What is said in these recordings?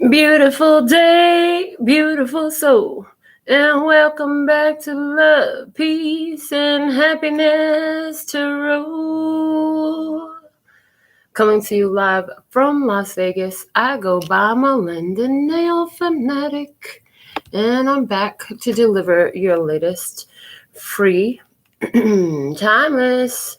Beautiful day, beautiful soul, and welcome back to Love, Peace, and Happiness Tarot. Coming to you live from Las Vegas, I go by Melinda NailFanatic, and I'm back to deliver your latest free, timeless,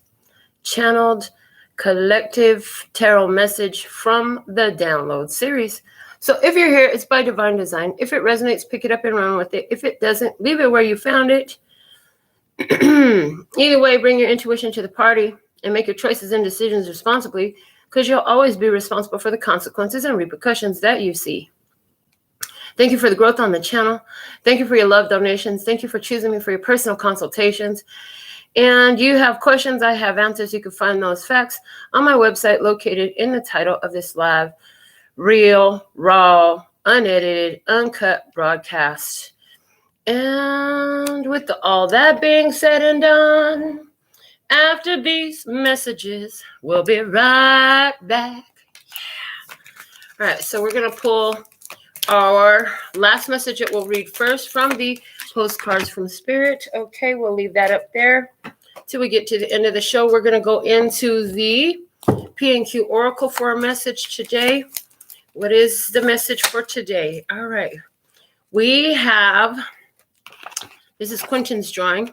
channeled, collective tarot message from the download series. So if you're here, it's by divine design. If it resonates, pick it up and run with it. If it doesn't, leave it where you found it. Either way, bring your intuition to the party and make your choices and decisions responsibly, because you'll always be responsible for the consequences and repercussions that you see. Thank you for the growth on the channel. Thank you for your love donations. Thank you for choosing me for your personal consultations. And you have questions, I have answers. You can find those facts on my website located in the title of this live. Real, raw, unedited, uncut broadcast. And with all that being said and done, after these messages, we'll be right back. Yeah. All right, so we're going to pull our last message that we'll read first from the postcards from Spirit. Okay, we'll leave that up there till we get to the end of the show. We're going to go into the P&Q Oracle for a message today. What is the message for today? All right. We have, this is Quentin's drawing.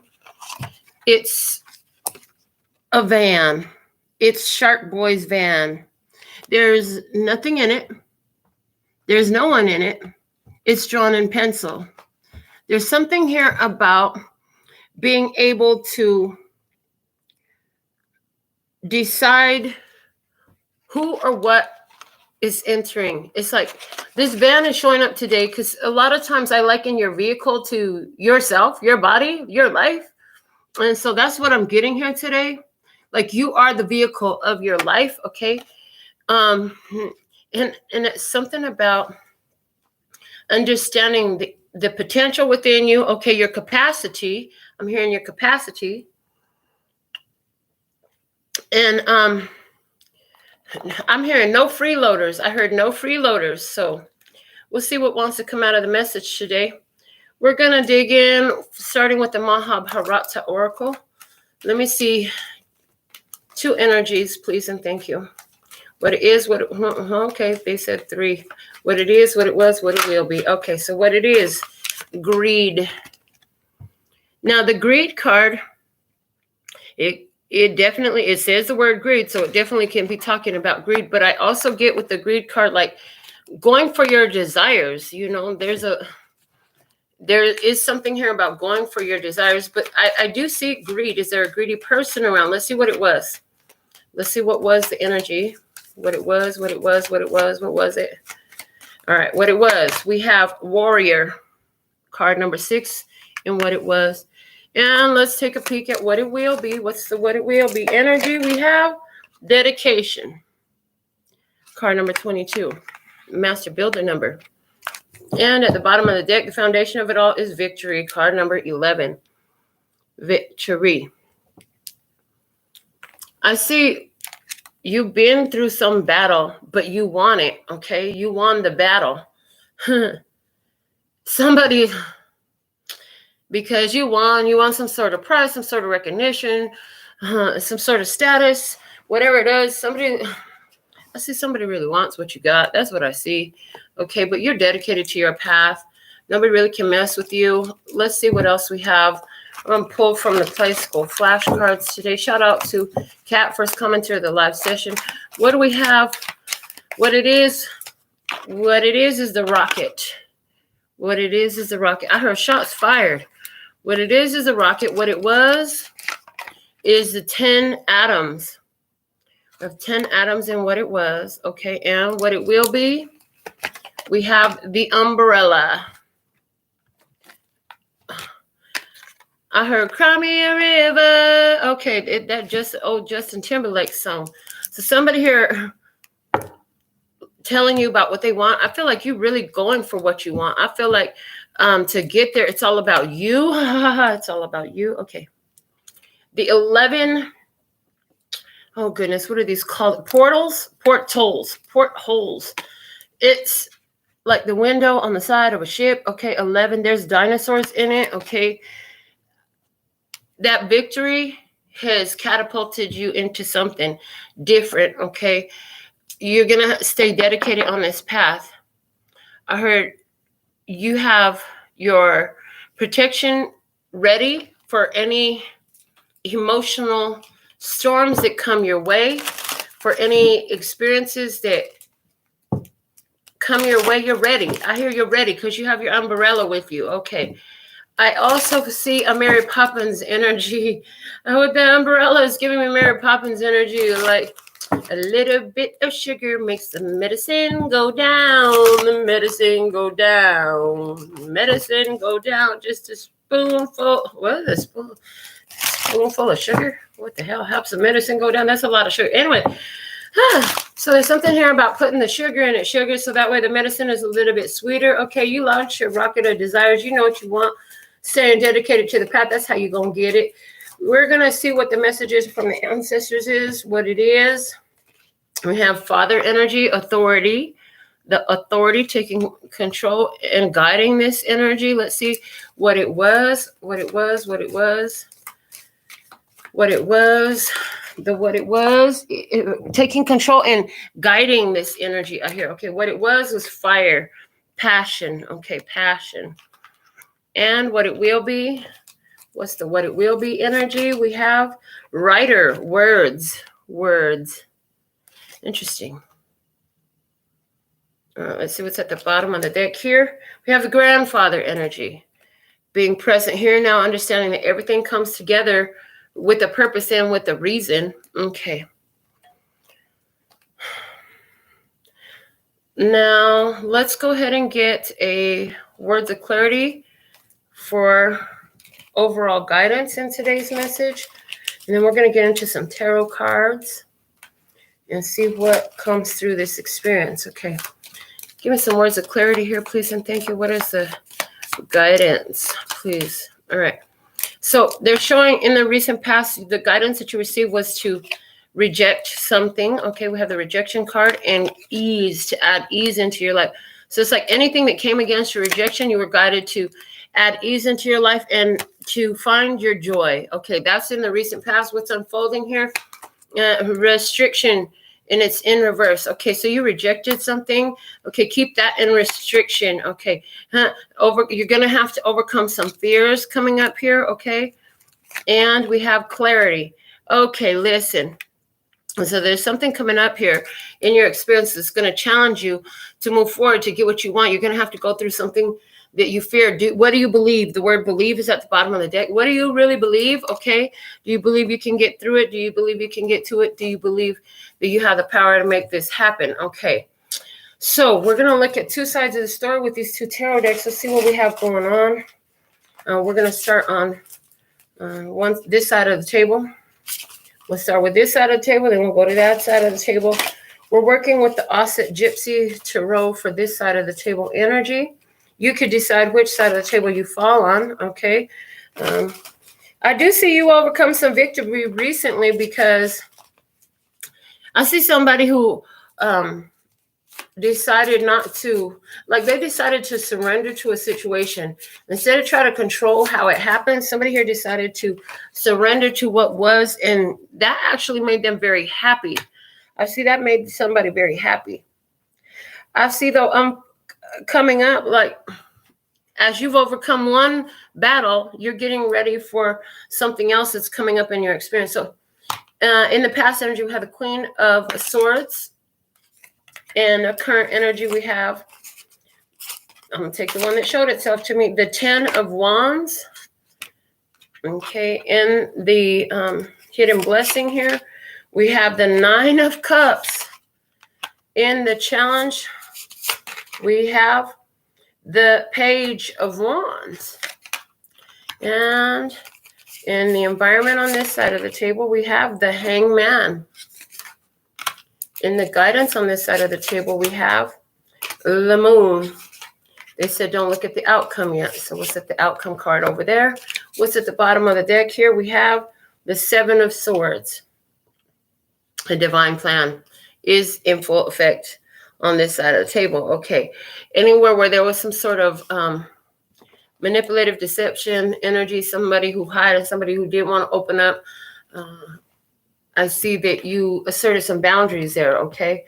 It's a van. It's Shark Boy's van. There's nothing in it. There's no one in it. It's drawn in pencil. There's something here about being able to decide who or what is entering. It's like this van is showing up today because a lot of times I liken your vehicle to yourself, your body, your life. And so that's what I'm getting here today. Like you are the vehicle of your life, okay? And it's something about understanding the potential within you, okay, your capacity. I'm hearing your capacity. And I'm hearing no freeloaders. I heard no freeloaders. So we'll see what wants to come out of the message today. We're going to dig in, starting with the Mahabharata Oracle. Let me see. Two energies, please, and thank you. What it is, what it, okay, they said three. What it is, what it was, what it will be. Okay, so what it is, greed. Now, the greed card, it definitely, it says the word greed, so it definitely can be talking about greed. But I also get with the greed card, like going for your desires. You know, there is something here about going for your desires. But I do see greed. Is there a greedy person around? Let's see what it was. Let's see what was the energy. What it was, what it was, what it was, what was it? All right, what it was. We have Warrior, card number 6, and what it was. And let's take a peek at what it will be. What's the what it will be energy? We have Dedication, card number 22, Master Builder number. And at the bottom of the deck, the foundation of it all is Victory, card number 11, Victory. I see you've been through some battle, but you won it, okay? You won the battle. Somebody... Because you won some sort of prize, some sort of recognition, some sort of status, whatever it is. I see somebody really wants what you got. That's what I see. Okay, but you're dedicated to your path. Nobody really can mess with you. Let's see what else we have. I'm going to pull from the Play School flashcards today. Shout out to Kat, first commenter of the live session. What do we have? What it is is the rocket. What it is the rocket. I heard shots fired. What it is a rocket. What it was is the 10 atoms. Of 10 atoms and what it was. Okay, and what it will be, we have the umbrella. I heard Cry Me a River. Okay, that just old Justin Timberlake song. So somebody here telling you about what they want. I feel like you're really going for what you want. I feel like to get there, it's all about you. It's all about you. Okay. The 11, oh goodness, what are these called? Portals? Portholes. It's like the window on the side of a ship. Okay, 11, there's dinosaurs in it. Okay, that victory has catapulted you into something different. Okay, you're gonna stay dedicated on this path. I heard you have your protection ready for any emotional storms that come your way, for any experiences that come your way. You're ready. I hear you're ready because you have your umbrella with you. Okay. I also see a Mary Poppins energy. Oh, the umbrella is giving me Mary Poppins energy. Like a little bit of sugar makes the medicine go down. The medicine go down. Medicine go down. Just a spoonful. What is a spoonful of sugar? What the hell helps the medicine go down? That's a lot of sugar. Anyway. So there's something here about putting the sugar in it, so that way the medicine is a little bit sweeter. Okay, you launch your rocket of desires. You know what you want. Staying dedicated to the path. That's how you're going to get it. We're going to see what the message is from the ancestors is, what it is. We have father energy, authority. The authority taking control and guiding this energy. Let's see what it was. Taking control and guiding this energy out here. Okay, what it was fire, passion. Okay, passion. And what it will be, what's the what it will be energy? We have writer, words. Interesting. Let's see what's at the bottom of the deck here. We have the grandfather energy. Being present here now, understanding that everything comes together with a purpose and with a reason. Okay. Now, let's go ahead and get a words of clarity for overall guidance in today's message. And then we're going to get into some tarot cards and see what comes through this experience. Okay. Give me some words of clarity here, please, and thank you. What is the guidance, please? All right. So they're showing in the recent past, the guidance that you received was to reject something. Okay, we have the rejection card and ease, to add ease into your life. So it's like anything that came against your rejection, you were guided to add ease into your life and to find your joy. Okay, that's in the recent past. What's unfolding here? Restriction, and it's in reverse. Okay, so you rejected something. Okay, keep that in restriction. Okay, you're going to have to overcome some fears coming up here. Okay, and we have clarity. Okay, listen. So there's something coming up here in your experience that's going to challenge you to move forward, to get what you want. You're going to have to go through something that you fear. What do you believe? The word believe is at the bottom of the deck. What do you really believe? Okay. Do you believe you can get through it? Do you believe you can get to it? Do you believe that you have the power to make this happen? Okay. So we're going to look at two sides of the story with these two tarot decks. Let's see what we have going on. We're going to start on this side of the table. We'll start with this side of the table, then we'll go to that side of the table. We're working with the Osset Gypsy Tarot for this side of the table energy. You could decide which side of the table you fall on, okay? I do see you overcome some victory recently, because I see somebody who decided not to, like they decided to surrender to a situation. Instead of trying to control how it happened, somebody here decided to surrender to what was, and that actually made them very happy. I see that made somebody very happy. I see though, coming up, like as you've overcome one battle, you're getting ready for something else that's coming up in your experience. So in the past energy, we have the Queen of Swords. In the current energy, we have, I'm going to take the one that showed itself to me, the 10 of Wands. Okay, in the hidden blessing here, we have the 9 of Cups. In the challenge, we have the Page of Wands. And in the environment on this side of the table, we have the Hangman. In the guidance on this side of the table, we have the Moon. They said don't look at the outcome yet. So we'll set the outcome card over there. What's at the bottom of the deck here? We have the 7 of Swords. The divine plan is in full effect. on this side of the table. Okay. Anywhere where there was some sort of manipulative deception energy, somebody who hid, somebody who didn't want to open up. I see that you asserted some boundaries there. Okay.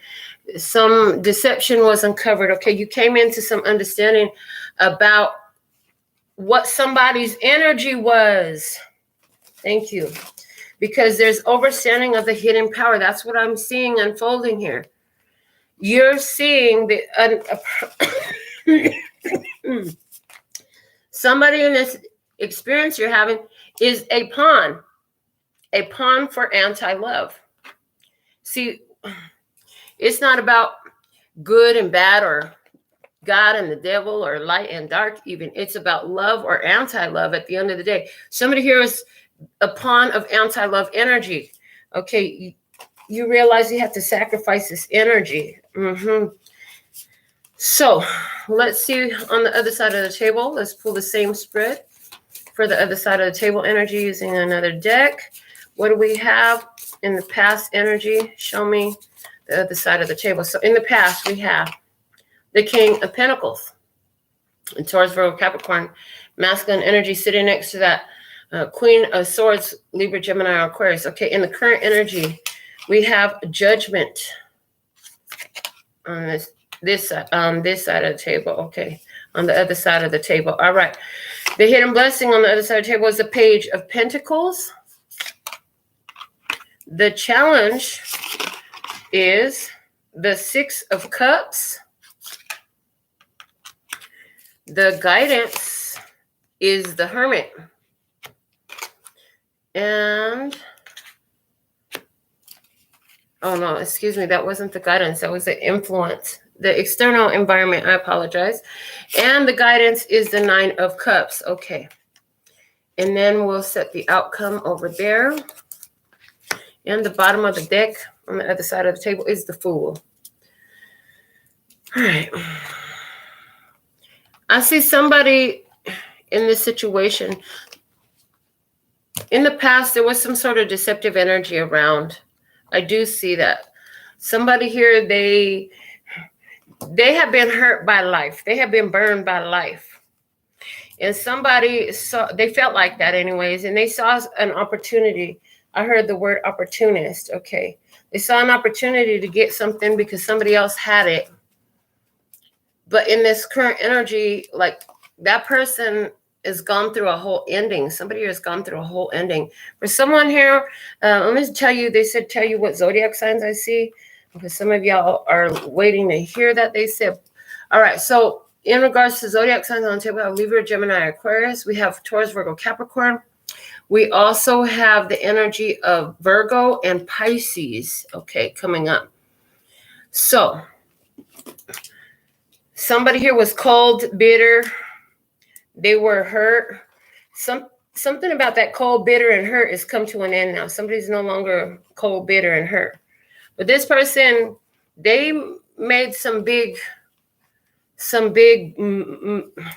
Some deception was uncovered. Okay. You came into some understanding about what somebody's energy was. Thank you. Because there's overstanding of the hidden power. That's what I'm seeing unfolding here. You're seeing the somebody in this experience you're having is a pawn for anti-love. See, it's not about good and bad or God and the devil or light and dark even. It's about love or anti-love at the end of the day. Somebody here is a pawn of anti-love energy. Okay, you realize you have to sacrifice this energy. So let's see on the other side of the table. Let's pull the same spread for the other side of the table energy using another deck. What do we have in the past energy? Show me the other side of the table. So in the past, we have the King of Pentacles, and Taurus, Virgo, Capricorn, masculine energy sitting next to that Queen of Swords, Libra, Gemini, Aquarius. Okay, in the current energy, we have Judgment on this side of the table. Okay, on the other side of the table. All right. The hidden blessing on the other side of the table is the Page of Pentacles. The challenge is the Six of Cups. The guidance is the Hermit. And, oh no, excuse me, that wasn't the guidance. That was the influence, the external environment. I apologize. And the guidance is the Nine of Cups. Okay. And then we'll set the outcome over there. And the bottom of the deck on the other side of the table is the Fool. All right. I see somebody in this situation. In the past, there was some sort of deceptive energy around. I do see that. Somebody here, they have been hurt by life. They have been burned by life. And somebody saw, they felt like that anyways, and they saw an opportunity. I heard the word opportunist. Okay. They saw an opportunity to get something because somebody else had it. But in this current energy, like that person has gone through a whole ending. Somebody has gone through a whole ending. For someone here, let me tell you, they said tell you what zodiac signs I see. Because some of y'all are waiting to hear that. They said, all right, so in regards to zodiac signs on the table, we have Libra, Gemini, Aquarius. We have Taurus, Virgo, Capricorn. We also have the energy of Virgo and Pisces, okay, coming up. So somebody here was cold, bitter. They were hurt. Something about that cold, bitter, and hurt has come to an end now. Somebody's no longer cold, bitter, and hurt. But this person, they made some big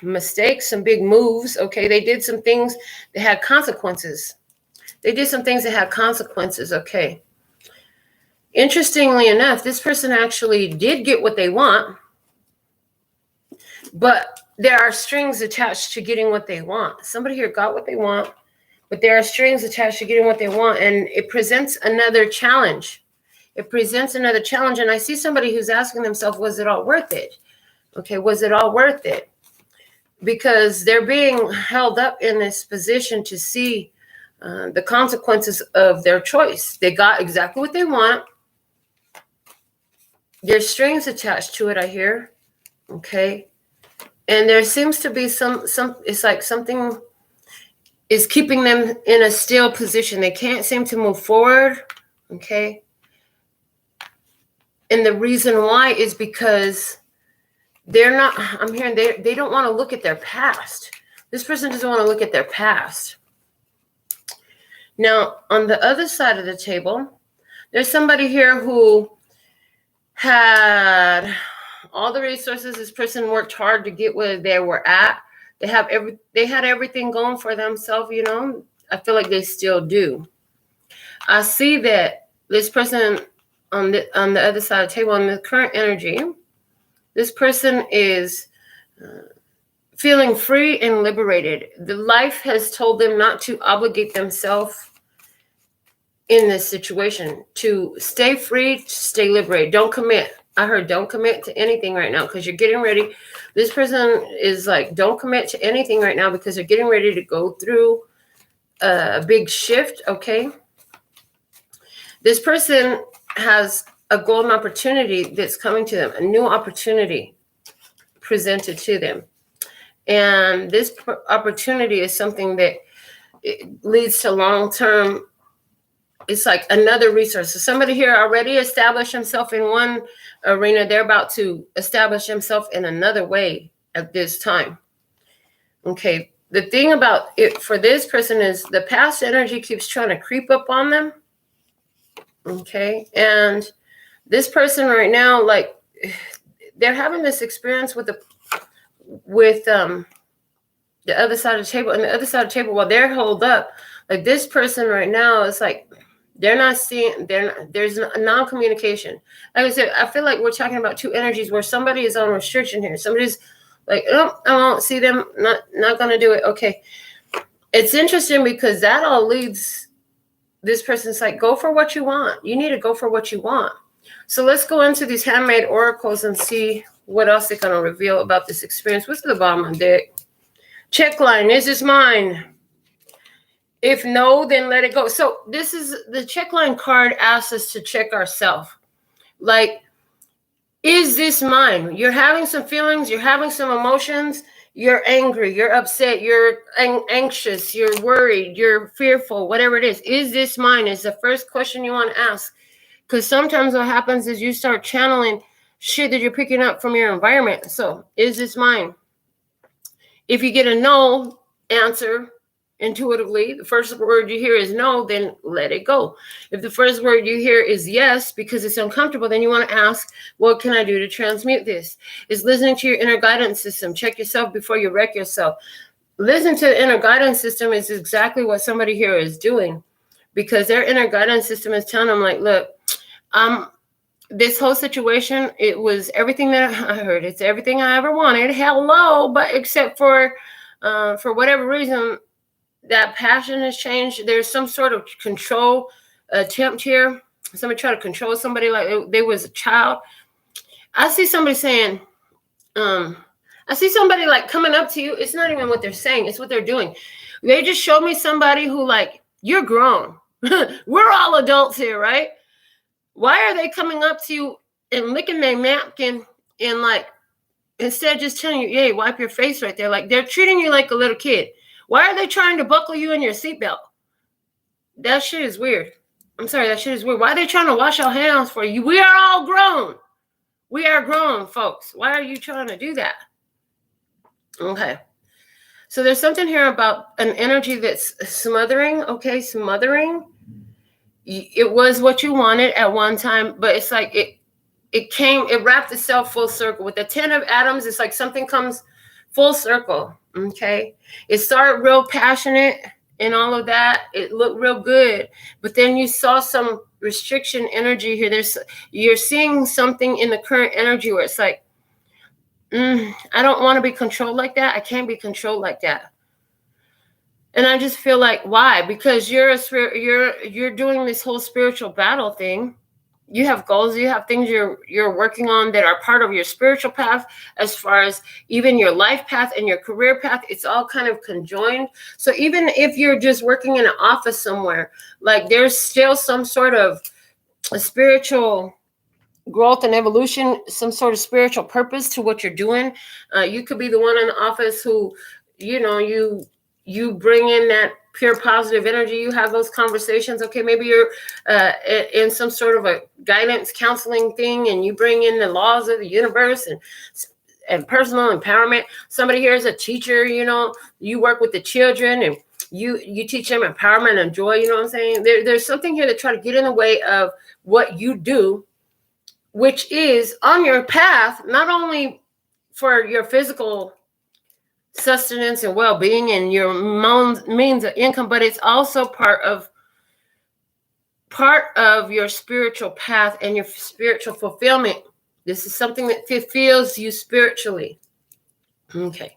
mistakes, some big moves. Okay, they did some things that had consequences. Okay. Interestingly enough, this person actually did get what they want, but there are strings attached to getting what they want. Somebody here got what they want, but there are strings attached to getting what they want, and it presents another challenge. And I see somebody who's asking themselves, was it all worth it? Okay, was it all worth it? Because they're being held up in this position to see the consequences of their choice. They got exactly what they want. There's strings attached to it, I hear. Okay. And there seems to be some it's like something is keeping them in a still position. They can't seem to move forward. Okay. And the reason why is because I'm hearing they don't want to look at their past. This person doesn't want to look at their past. Now, on the other side of the table, there's somebody here who had all the resources. This person worked hard to get where they were at. They had everything going for themselves, you know. I feel like they still do. I see that this person on the other side of the table, in the current energy, This person is feeling free and liberated. The life has told them not to obligate themselves in this situation, to stay free, to stay liberated. Don't commit. I heard don't commit to anything right now because you're getting ready. This person is like, don't commit to anything right now because they're getting ready to go through a big shift, okay? This person has a golden opportunity that's coming to them, a new opportunity presented to them. And this opportunity is something that it leads to long-term. It's like another resource. So somebody here already established himself in one arena. They're about to establish himself in another way at this time. Okay. The thing about it for this person is the past energy keeps trying to creep up on them. Okay. And this person right now, like, they're having this experience with the other side of the table. And the other side of the table, while they're holed up, like this person right now is like, they're not seeing, there's a non-communication. Like I said, I feel like we're talking about two energies where somebody is on restriction here. Somebody's like, oh, I won't see them, not going to do it. Okay. It's interesting because that all leads this person's like, go for what you want. You need to go for what you want. So let's go into these handmade oracles and see what else they're going to reveal about this experience. What's the bottom of the deck? Check line. Is this mine? If no, then let it go. So this is the check line card asks us to check ourselves. Like, is this mine? You're having some feelings. You're having some emotions. You're angry. You're upset. You're anxious. You're worried. You're fearful. Whatever it is this mine? Is the first question you want to ask. Because sometimes what happens is you start channeling shit that you're picking up from your environment. So is this mine? If you get a no answer, intuitively, the first word you hear is no, then let it go. If the first word you hear is yes, because it's uncomfortable, then you want to ask, what can I do to transmute this? Is listening to your inner guidance system. Check yourself before you wreck yourself. Listen to the inner guidance system is exactly what somebody here is doing, because their inner guidance system is telling them, like, look, this whole situation, it was everything that I heard. It's everything I ever wanted. Hello, but except for whatever reason, that passion has changed. There's some sort of control attempt here. Somebody try to control somebody like they was a child. I see somebody saying, I see somebody like coming up to you. It's not even what they're saying. It's what they're doing. They just showed me somebody who, like, you're grown. We're all adults here, right? Why are they coming up to you and licking their napkin and, like, instead of just telling you, hey, wipe your face right there, like they're treating you like a little kid. Why are they trying to buckle you in your seatbelt? That shit is weird. I'm sorry, that shit is weird. Why are they trying to wash our hands for you? We are all grown. We are grown, folks. Why are you trying to do that? Okay. So there's something here about an energy that's smothering. Okay, smothering. It was what you wanted at one time, but it's like it wrapped itself full circle. With the 10 of atoms, it's like something comes full circle. Okay. It started real passionate and all of that. It looked real good, but then you saw some restriction energy here. You're seeing something in the current energy where it's like, I don't want to be controlled like that. I can't be controlled like that. And I just feel like, why? Because you're doing this whole spiritual battle thing. You have goals, you have things you're working on that are part of your spiritual path, as far as even your life path and your career path. It's all kind of conjoined. So even if you're just working in an office somewhere, like there's still some sort of a spiritual growth and evolution, some sort of spiritual purpose to what you're doing. You could be the one in the office who, you bring in that pure positive energy. You have those conversations. Okay, maybe you're in some sort of a guidance counseling thing, and you bring in the laws of the universe and personal empowerment. Somebody here is a teacher. You work with the children and you teach them empowerment and joy. You know what I'm saying? There's something here that try to get in the way of what you do, which is on your path, not only for your physical sustenance and well-being and your means of income, but it's also part of your spiritual path and your spiritual fulfillment This is something that feels you spiritually. Okay.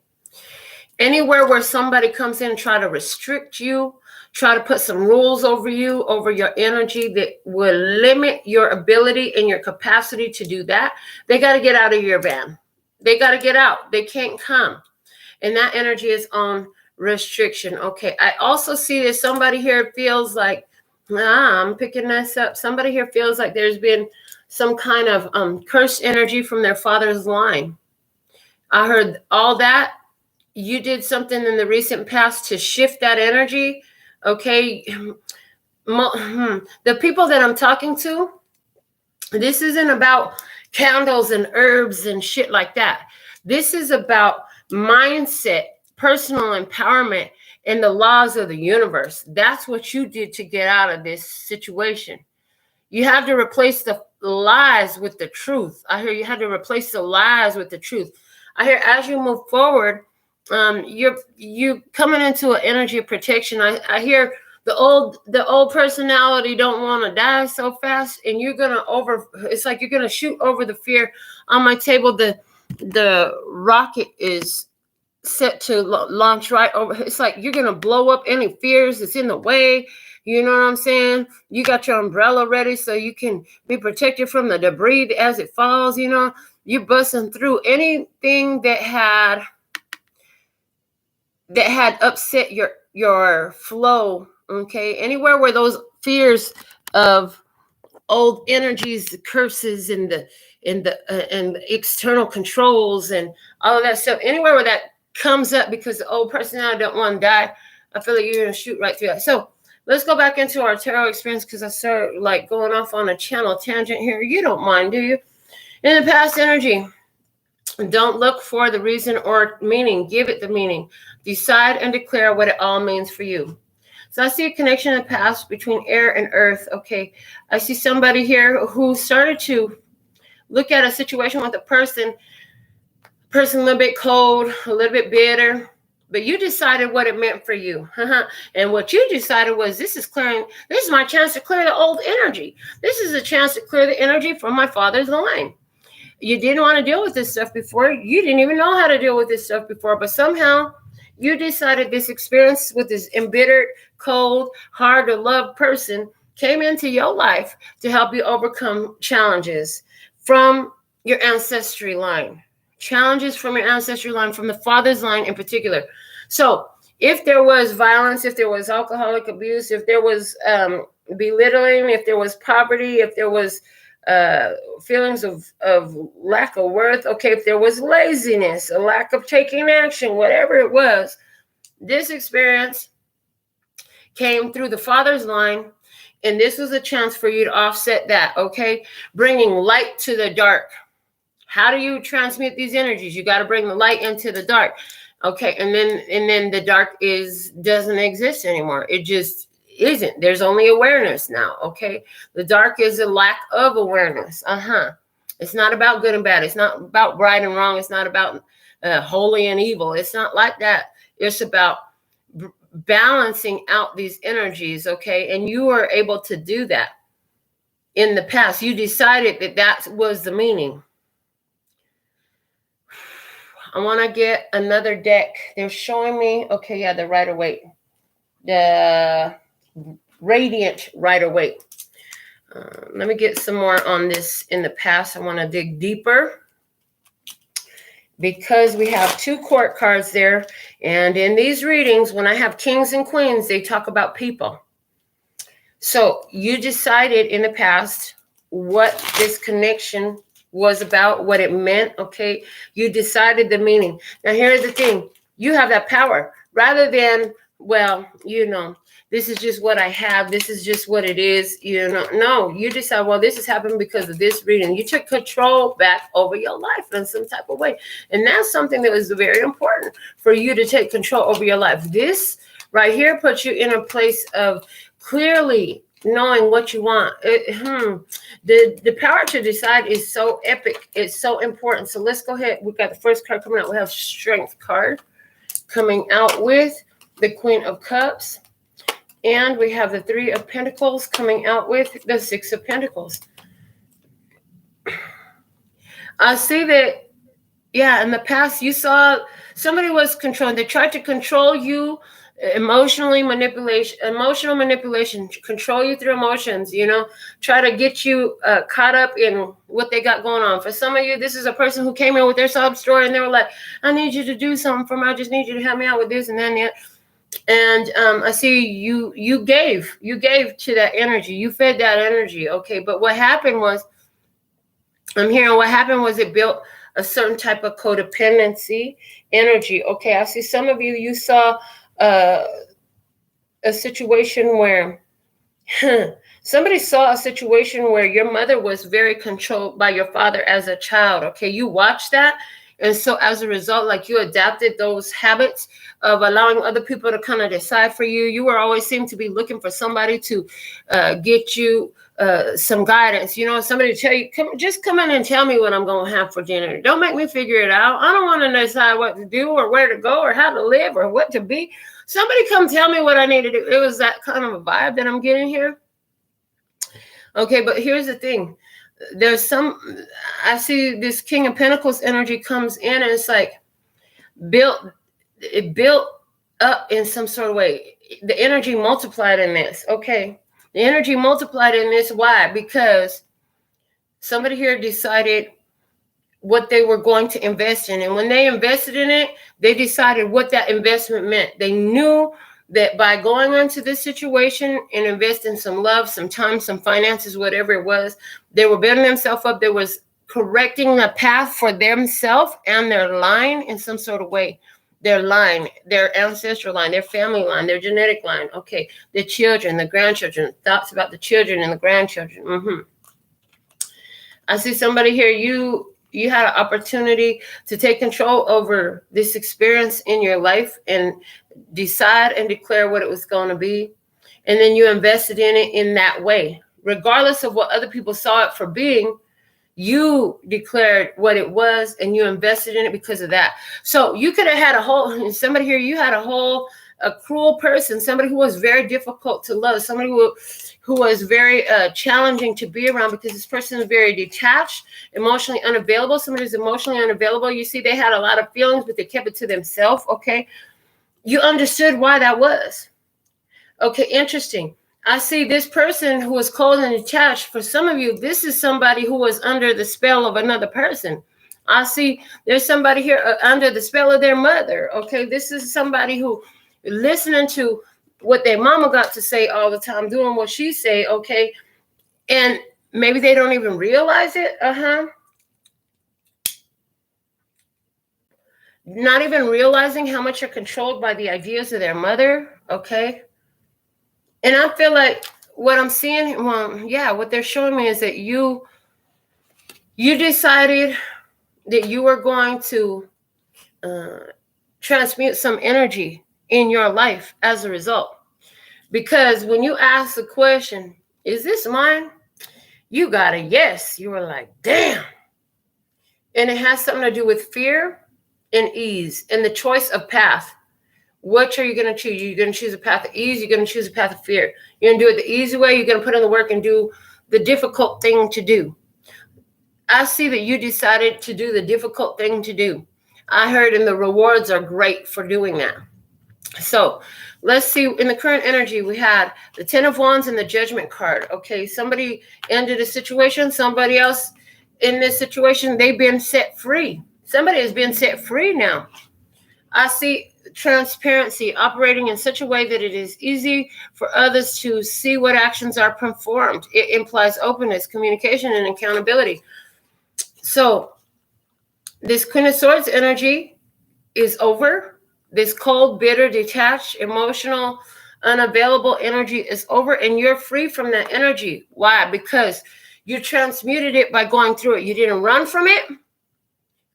Anywhere where somebody comes in and try to restrict you, try to put some rules over you, over your energy that will limit your ability and your capacity to do that, they got to get out of your van. They got to get out. They can't come. And that energy is on restriction. Okay. I also see that somebody here feels like, I'm picking this up. Somebody here feels like there's been some kind of cursed energy from their father's line. I heard all that. You did something in the recent past to shift that energy. Okay. The people that I'm talking to, this isn't about candles and herbs and shit like that. This is about mindset, personal empowerment, and the laws of the universe. That's what you did to get out of this situation. You have to replace the lies with the truth. I hear you had to replace the lies with the truth. I hear as you move forward, you coming into an energy of protection. I hear the old personality don't want to die so fast, and you're gonna it's like you're gonna shoot over the fear. On my table, the rocket is set to launch right over. It's like you're gonna blow up any fears that's in the way. You know what I'm saying? You got your umbrella ready so you can be protected from the debris as it falls. You know, you're busting through anything that had upset your flow. Okay, anywhere where those fears of old energies, the curses, and the external controls and all of that stuff, anywhere where that comes up because the old personality don't want to die, I feel like you're gonna shoot right through that. So let's go back into our tarot experience, because I started like going off on a channel tangent here. You don't mind, do you? In the past energy, don't look for the reason or meaning. Give it the meaning. Decide and declare what it all means for you. So I see a connection in the past between air and earth. Okay. I see somebody here who started to look at a situation with a person a little bit cold, a little bit bitter, but you decided what it meant for you. And what you decided was, this is my chance to clear the old energy. This is a chance to clear the energy from my father's line. You didn't want to deal with this stuff before. You didn't even know how to deal with this stuff before, but somehow you decided this experience with this embittered, cold, hard to love person came into your life to help you overcome challenges from your ancestry line. Challenges from your ancestry line, from the father's line in particular. So if there was violence, if there was alcoholic abuse, if there was belittling, if there was poverty, if there was feelings of lack of worth, okay, if there was laziness, a lack of taking action, whatever it was, this experience came through the father's line, and this was a chance for you to offset that, okay? Bringing light to the dark. How do you transmit these energies? You got to bring the light into the dark. Okay, and then the dark doesn't exist anymore. It just isn't. There's only awareness now. Okay, the dark is a lack of awareness. It's not about good and bad. It's not about right and wrong. It's not about holy and evil. It's not like that. It's about balancing out these energies. Okay, and you were able to do that in the past. You decided that was the meaning. I want to get another deck. They're showing me, okay, yeah, the Rider-Waite. The Radiant Rider-Waite. Let me get some more on this in the past. I want to dig deeper, because we have 2 court cards there. And in these readings, when I have kings and queens, they talk about people. So you decided in the past what this connection was about, what it meant. Okay, you decided the meaning. Now here's the thing: you have that power, rather than, well, this is just what I have, this is just what it is. No, you decide, well, this has happened because of this reason. You took control back over your life in some type of way, and that's something that was very important for you to take control over your life. This right here puts you in a place of clearly knowing what you want. The power to decide is so epic. It's so important. So let's go ahead. We've got the first card coming out. We have Strength card coming out with the Queen of Cups. And we have the 3 of Pentacles coming out with the 6 of Pentacles. I see that, yeah, in the past you saw somebody was controlling. They tried to control you, emotional manipulation, control you through emotions, try to get you caught up in what they got going on. For some of you, this is a person who came in with their sob story and they were like, I need you to do something for me. I just need you to help me out with this and then that. And I see you gave to that energy. You fed that energy. Okay. But what happened was, it built a certain type of codependency energy. Okay. I see some of you, you saw a situation where somebody saw a situation where your mother was very controlled by your father as a child. Okay. You watched that. And so as a result, like, you adapted those habits of allowing other people to kind of decide for you. You were always seem to be looking for somebody to get you some guidance, somebody to tell you, come in and tell me what I'm going to have for dinner. Don't make me figure it out. I don't want to decide what to do or where to go or how to live or what to be. Somebody come tell me what I need to do. It was that kind of a vibe that I'm getting here. Okay, but here's the thing. I see this King of Pentacles energy comes in and it's like it built up in some sort of way. The energy multiplied in this. Okay. The energy multiplied in this. Why? Because somebody here decided what they were going to invest in. And when they invested in it, they decided what that investment meant. They knew that by going into this situation and investing some love, some time, some finances, whatever it was, they were building themselves up. They was correcting the path for themselves and their line in some sort of way. Their line, their ancestral line, their family line, their genetic line. Okay, the children, the grandchildren, thoughts about the children and the grandchildren. I see somebody here, you had an opportunity to take control over this experience in your life and decide and declare what it was going to be. And then you invested in it in that way. Regardless of what other people saw it for being, you declared what it was and you invested in it because of that. So you could have had somebody here, you had a cruel person, somebody who was very difficult to love, somebody who was very challenging to be around because this person is very detached, emotionally unavailable. Somebody who's emotionally unavailable. You see, they had a lot of feelings, but they kept it to themselves. Okay. You understood why that was. Okay. Interesting. I see this person who was cold and detached. For some of you, this is somebody who was under the spell of another person. I see there's somebody here under the spell of their mother. Okay. This is somebody who listening to what their mama got to say all the time, doing what she say. Okay. And maybe they don't even realize it. Not even realizing how much you're controlled by the ideas of their mother. Okay. And I feel like what I'm seeing, what they're showing me is that you decided that you were going to transmute some energy in your life as a result. Because when you ask the question, is this mine? You got a yes. You were like, damn. And it has something to do with fear and ease and the choice of path. What are you going to choose? You're going to choose a path of ease. You're going to choose a path of fear. You're going to do it the easy way. You're going to put in the work and do the difficult thing to do. I see that you decided to do the difficult thing to do. I heard, and the rewards are great for doing that. So let's see. In the current energy, we had the 10 of Wands and the Judgment card. Okay, somebody ended a situation. Somebody else in this situation, they've been set free. Somebody has been set free now. I see transparency, operating in such a way that it is easy for others to see what actions are performed. It implies openness, communication, and accountability. So this Queen of Swords energy is over. This cold, bitter, detached, emotional, unavailable energy is over, and you're free from that energy. Why? Because you transmuted it by going through it. You didn't run from it.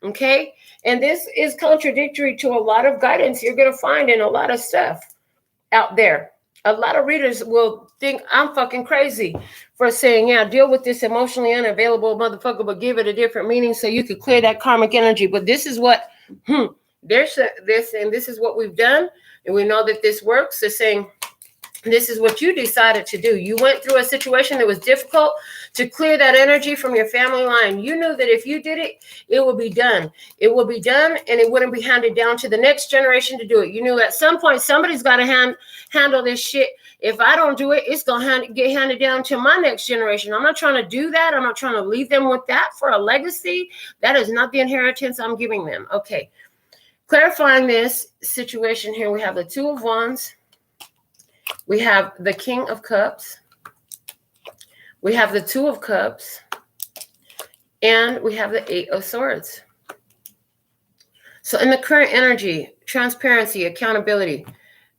Okay? And this is contradictory to a lot of guidance you're going to find in a lot of stuff out there. A lot of readers will think I'm fucking crazy for saying, yeah, deal with this emotionally unavailable motherfucker, but give it a different meaning so you could clear that karmic energy. But this is what they're saying, this is what we've done, and we know that this works. They're saying This is what you decided to do. You went through a situation that was difficult to clear that energy from your family line. You knew that if you did it, it would be done. It would be done, and it wouldn't be handed down to the next generation to do it. You knew at some point somebody's got to handle this shit. If I don't do it, it's going to get handed down to my next generation. I'm not trying to do that. I'm not trying to leave them with that for a legacy. That is not the inheritance I'm giving them. Okay. Clarifying this situation here, we have the Two of Wands. We have the King of Cups. We have the Two of Cups. And we have the Eight of Swords. So in the current energy, transparency, accountability,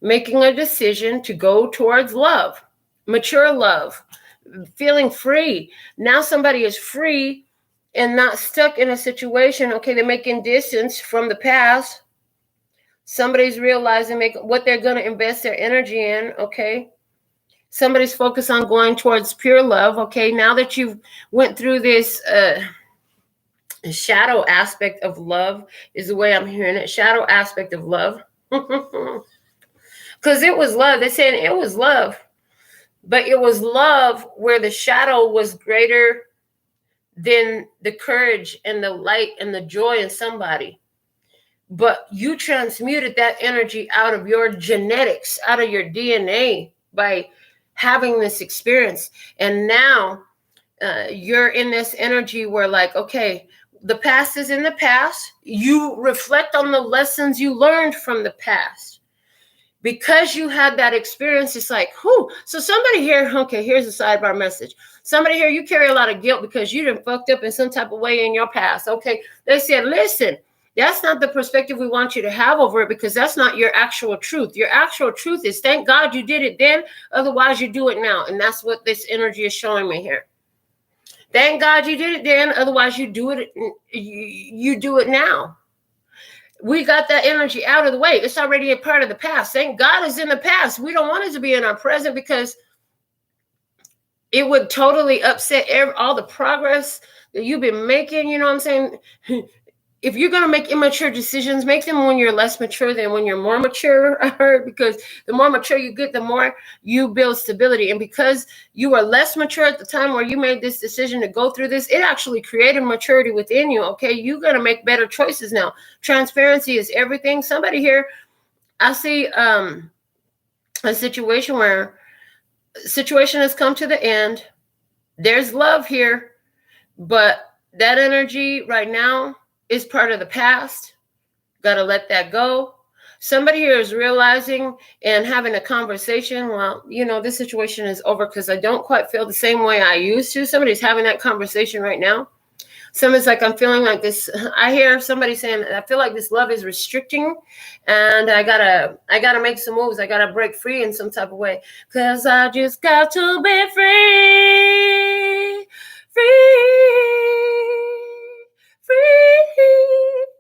making a decision to go towards love, mature love, feeling free. Now somebody is free and not stuck in a situation. Okay, they're making distance from the past. Somebody's realizing what they're going to invest their energy in, okay? Somebody's focused on going towards pure love, okay? Now that you've went through this shadow aspect of love is the way I'm hearing it, shadow aspect of love. Because it was love. They're saying it was love. But it was love where the shadow was greater than the courage and the light and the joy in somebody. But you transmuted that energy out of your genetics, out of your DNA by having this experience. And now you're in this energy where like, okay, the past is in the past. You reflect on the lessons you learned from the past. Because you had that experience, it's like, whew. So somebody here, okay, here's a sidebar message. Somebody here, you carry a lot of guilt because you done fucked up in some type of way in your past. Okay, they said, listen, that's not the perspective we want you to have over it because that's not your actual truth. Your actual truth is thank God you did it then. Otherwise, you do it now. And that's what this energy is showing me here. Thank God you did it then. Otherwise, you do it now. We got that energy out of the way. It's already a part of the past. Thank God it's in the past. We don't want it to be in our present because it would totally upset all the progress that you've been making. You know what I'm saying? If you're going to make immature decisions, make them when you're less mature than when you're more mature. I heard because the more mature you get, the more you build stability. And because you were less mature at the time where you made this decision to go through this, it actually created maturity within you. Okay, you're going to make better choices now. Transparency is everything. Somebody here, I see a situation where situation has come to the end. There's love here, but that energy right now is part of the past. Got to let that go. Somebody here is realizing and having a conversation. Well, you know, this situation is over because I don't quite feel the same way I used to. Somebody's having that conversation right now. Somebody's like, I'm feeling like this. I hear somebody saying, I feel like this love is restricting and I gotta make some moves. I gotta break free in some type of way because I just got to be free.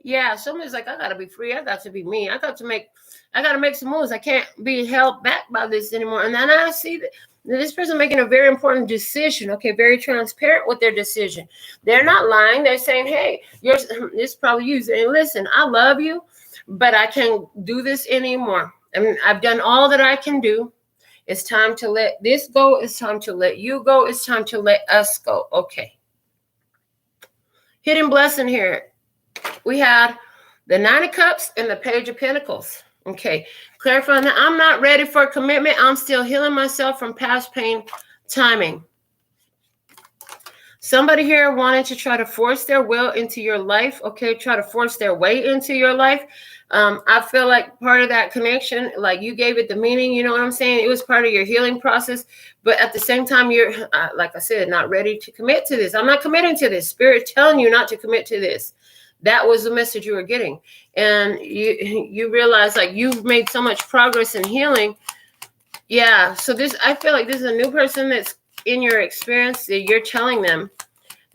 Yeah, somebody's like, I gotta be free. I got to be me. I gotta make some moves. I can't be held back by this anymore. And then I see that this person making a very important decision. Okay, very transparent with their decision. They're not lying. They're saying, hey, this is probably you saying, listen, I love you, but I can't do this anymore. I mean, I've done all that I can do. It's time to let this go. It's time to let you go. It's time to let us go. Okay. Hidden blessing here. We had the Nine of Cups and the Page of Pentacles. Okay. Clarifying that I'm not ready for commitment. I'm still healing myself from past pain timing. Somebody here wanted to try to force their will into your life. Okay. Try to force their way into your life. I feel like part of that connection, like you gave it the meaning, you know what I'm saying? It was part of your healing process. But at the same time, you're, like I said, not ready to commit to this. I'm not committing to this. Spirit telling you not to commit to this. That was the message you were getting. And you realize like you've made so much progress in healing. Yeah. So I feel like this is a new person that's in your experience that you're telling them.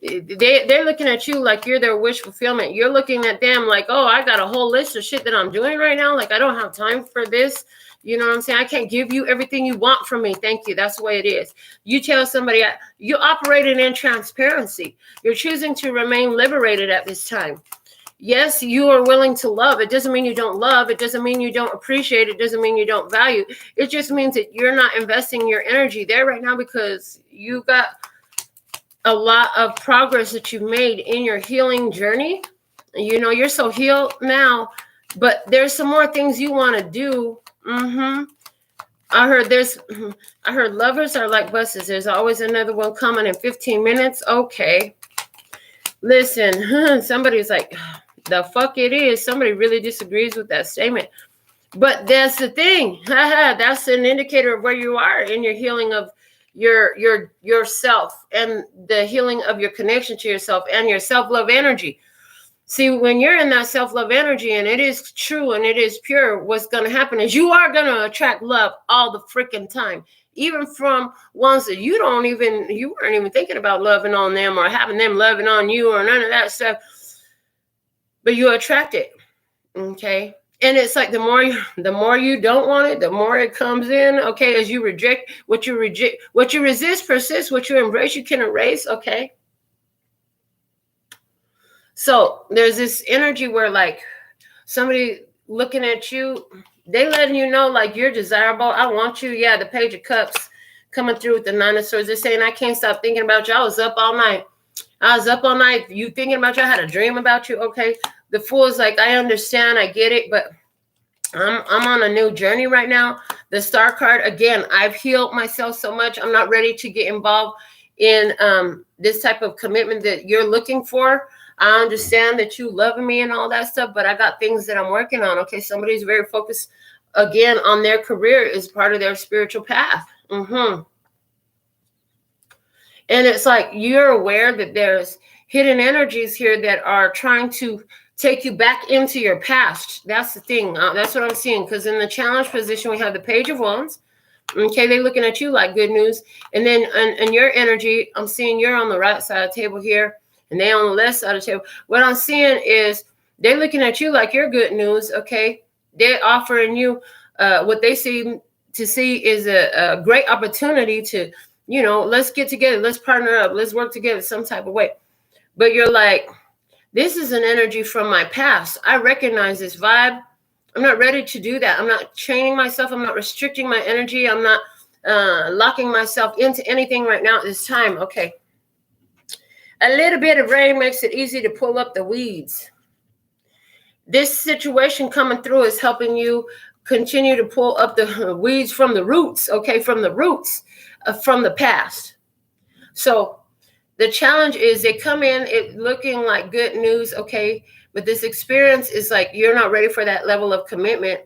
They're looking at you like you're their wish fulfillment. You're looking at them like, oh, I got a whole list of shit that I'm doing right now. Like, I don't have time for this. You know what I'm saying? I can't give you everything you want from me. Thank you. That's the way it is. You tell somebody, you're operating in transparency. You're choosing to remain liberated at this time. Yes, you are willing to love. It doesn't mean you don't love. It doesn't mean you don't appreciate. It doesn't mean you don't value. It just means that you're not investing your energy there right now because you got a lot of progress that you've made in your healing journey. You know, you're so healed now, but there's some more things you want to do. I heard lovers are like buses. There's always another one coming in 15 minutes. Okay. Listen, somebody's like, the fuck it is. Somebody really disagrees with that statement. But that's the thing. That's an indicator of where you are in your healing of yourself and the healing of your connection to yourself and your self-love energy. See, when you're in that self-love energy and it is true and it is pure, what's going to happen is you are going to attract love all the freaking time, even from ones that you weren't even thinking about loving on them or having them loving on you or none of that stuff. But you attract it. Okay. And it's like the more you don't want it, the more it comes in. Okay. As you reject, what you resist persists, what you embrace, you can erase. Okay. So there's this energy where like somebody looking at you, they letting you know like you're desirable. I want you. Yeah, the Page of Cups coming through with the Nine of Swords. They're saying, I can't stop thinking about you. I was up all night. You thinking about you. I had a dream about you. Okay. The Fool is like, I understand. I get it. But I'm on a new journey right now. The Star card, again, I've healed myself so much. I'm not ready to get involved in this type of commitment that you're looking for. I understand that you loving me and all that stuff, but I got things that I'm working on. Okay, somebody's very focused, again, on their career as part of their spiritual path. And it's like you're aware that there's hidden energies here that are trying to take you back into your past. That's the thing. That's what I'm seeing. Because in the challenge position, we have the Page of Wands. Okay, they're looking at you like good news. And then in your energy, I'm seeing you're on the right side of the table here. And they on the left side of the table. What I'm seeing is they're looking at you like you're good news. Okay, they're offering you what they see is a great opportunity to, let's get together, let's partner up, let's work together some type of way. But you're like, this is an energy from my past. I recognize this vibe. I'm not ready to do that. I'm not training myself. I'm not restricting my energy. I'm not locking myself into anything right now at this time. Okay. A little bit of rain makes it easy to pull up the weeds. This situation coming through is helping you continue to pull up the weeds from the roots, okay, from the roots from the past. So the challenge is they come in it looking like good news, okay, but this experience is like you're not ready for that level of commitment,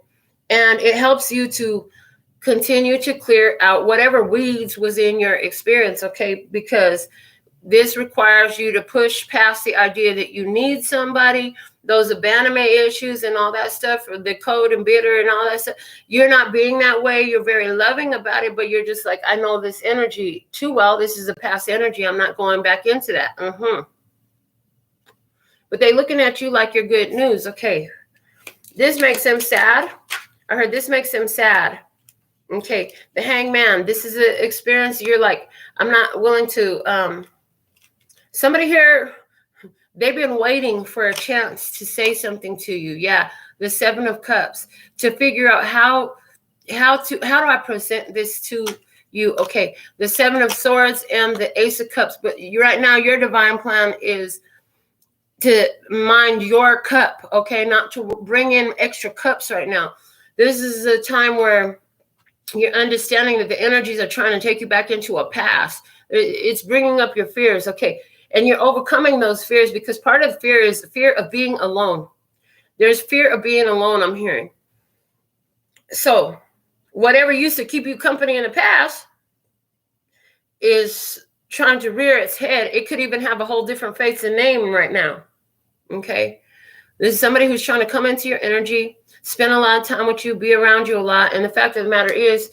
and it helps you to continue to clear out whatever weeds was in your experience, okay, because this requires you to push past the idea that you need somebody, those abandonment issues and all that stuff, or the cold and bitter and all that stuff. You're not being that way. You're very loving about it, but you're just like, I know this energy too well. This is a past energy. I'm not going back into that. But they're looking at you like you're good news. Okay. This makes them sad. I heard this makes them sad. Okay. The Hangman. This is an experience. You're like, I'm not willing to, somebody here, they've been waiting for a chance to say something to you. Yeah, the Seven of Cups, to figure out how do I present this to you? Okay, the Seven of Swords and the Ace of Cups. But right now, your divine plan is to mind your cup. Okay, not to bring in extra cups right now. This is a time where you're understanding that the energies are trying to take you back into a past. It's bringing up your fears. Okay. And you're overcoming those fears because part of the fear is the fear of being alone. There's fear of being alone, I'm hearing. So whatever used to keep you company in the past is trying to rear its head. It could even have a whole different face and name right now. Okay. This is somebody who's trying to come into your energy, spend a lot of time with you, be around you a lot. And the fact of the matter is,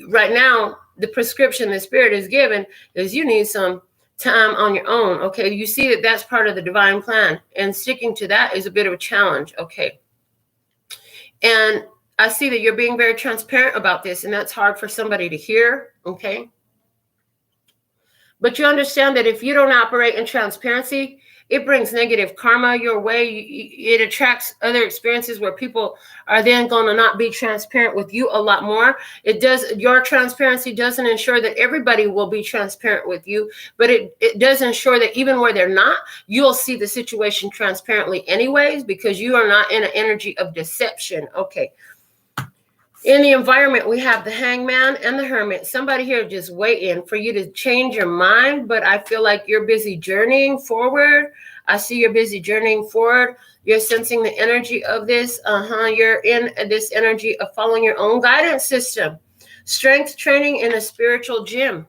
right now, the prescription the Spirit is given is you need some time on your own. Okay, you see that that's part of the divine plan, and sticking to that is a bit of a challenge. Okay, and I see that you're being very transparent about this, and that's hard for somebody to hear. Okay, But you understand that if you don't operate in transparency, it brings negative karma your way. It attracts other experiences where people are then going to not be transparent with you a lot more. It does. Your transparency doesn't ensure that everybody will be transparent with you, but it does ensure that even where they're not, you'll see the situation transparently anyways, because you are not in an energy of deception. Okay. In the environment, we have the Hangman and the Hermit. Somebody here just waiting for you to change your mind, but I feel like you're busy journeying forward. I see you're busy journeying forward. You're sensing the energy of this. You're in this energy of following your own guidance system. Strength training in a spiritual gym.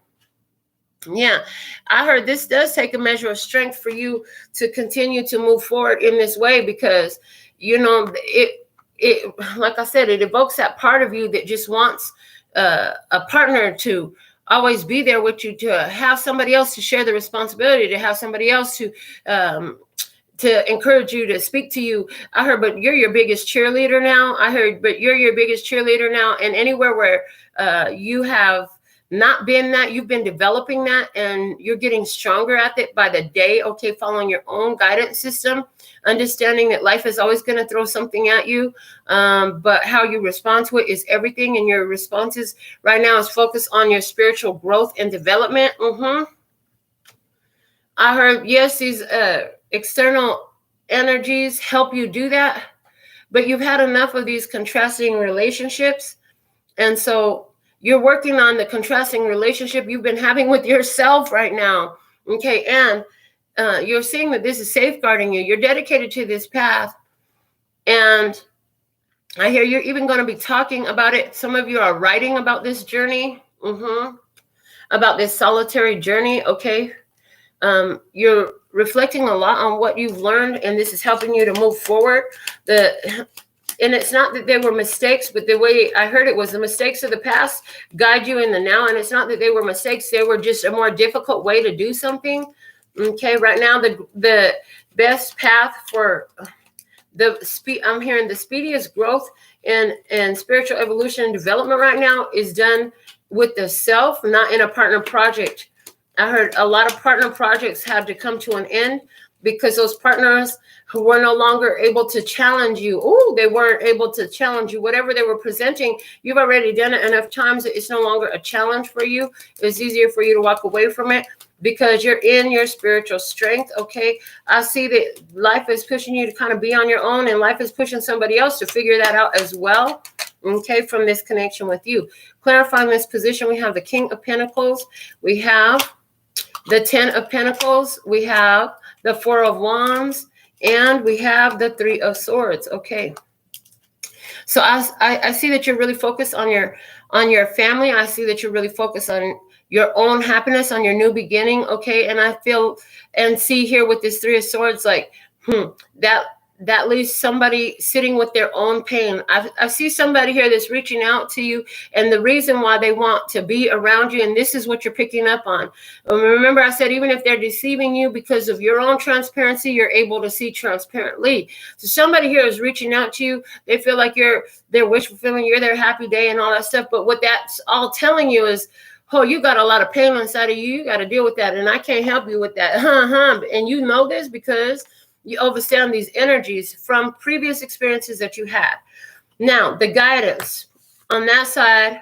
Yeah, I heard this does take a measure of strength for you to continue to move forward in this way, because, you know, it like I said, it evokes that part of you that just wants a partner to always be there with you, to have somebody else to share the responsibility, to have somebody else to encourage you, to speak to you. I heard, but you're your biggest cheerleader now. I heard, but you're your biggest cheerleader now. And anywhere where you have not been that, you've been developing that, and you're getting stronger at it by the day. Okay, following your own guidance system, understanding that life is always going to throw something at you, but how you respond to it is everything. And your responses right now is focused on your spiritual growth and development. I heard, yes, these external energies help you do that, but you've had enough of these contrasting relationships, and so you're working on the contrasting relationship you've been having with yourself right now. Okay. And you're seeing that this is safeguarding you. You're dedicated to this path. And I hear you're even going to be talking about it. Some of you are writing about this journey, about this solitary journey. Okay. You're reflecting a lot on what you've learned, and this is helping you to move forward. And it's not that they were mistakes, but the way I heard it was the mistakes of the past guide you in the now. And it's not that they were mistakes. They were just a more difficult way to do something. Okay. Right now, the best path for I'm hearing the speediest growth and spiritual evolution and development right now is done with the self, not in a partner project. I heard a lot of partner projects had to come to an end because those partners who were no longer able to challenge you. They weren't able to challenge you. Whatever they were presenting, you've already done it enough times that it's no longer a challenge for you. It's easier for you to walk away from it because you're in your spiritual strength. Okay. I see that life is pushing you to kind of be on your own, and life is pushing somebody else to figure that out as well. Okay. From this connection with you. Clarifying this position, we have the King of Pentacles. We have the 10 of Pentacles. We have the 4 of Wands, and we have the 3 of Swords. Okay. So I see that you're really focused on your family. I see that you're really focused on your own happiness, on your new beginning. Okay. And I feel and see here with this 3 of Swords, like, that leaves somebody sitting with their own pain. I see somebody here that's reaching out to you, and the reason why they want to be around you, and this is what you're picking up on. Remember, I said, even if they're deceiving you because of your own transparency, you're able to see transparently. So somebody here is reaching out to you. They feel like you're their wish fulfilling, you're their happy day and all that stuff. But what that's all telling you is, oh, you got a lot of pain inside of you. You got to deal with that, and I can't help you with that. And you know this because you understand these energies from previous experiences that you had. Now, the guidance. On that side,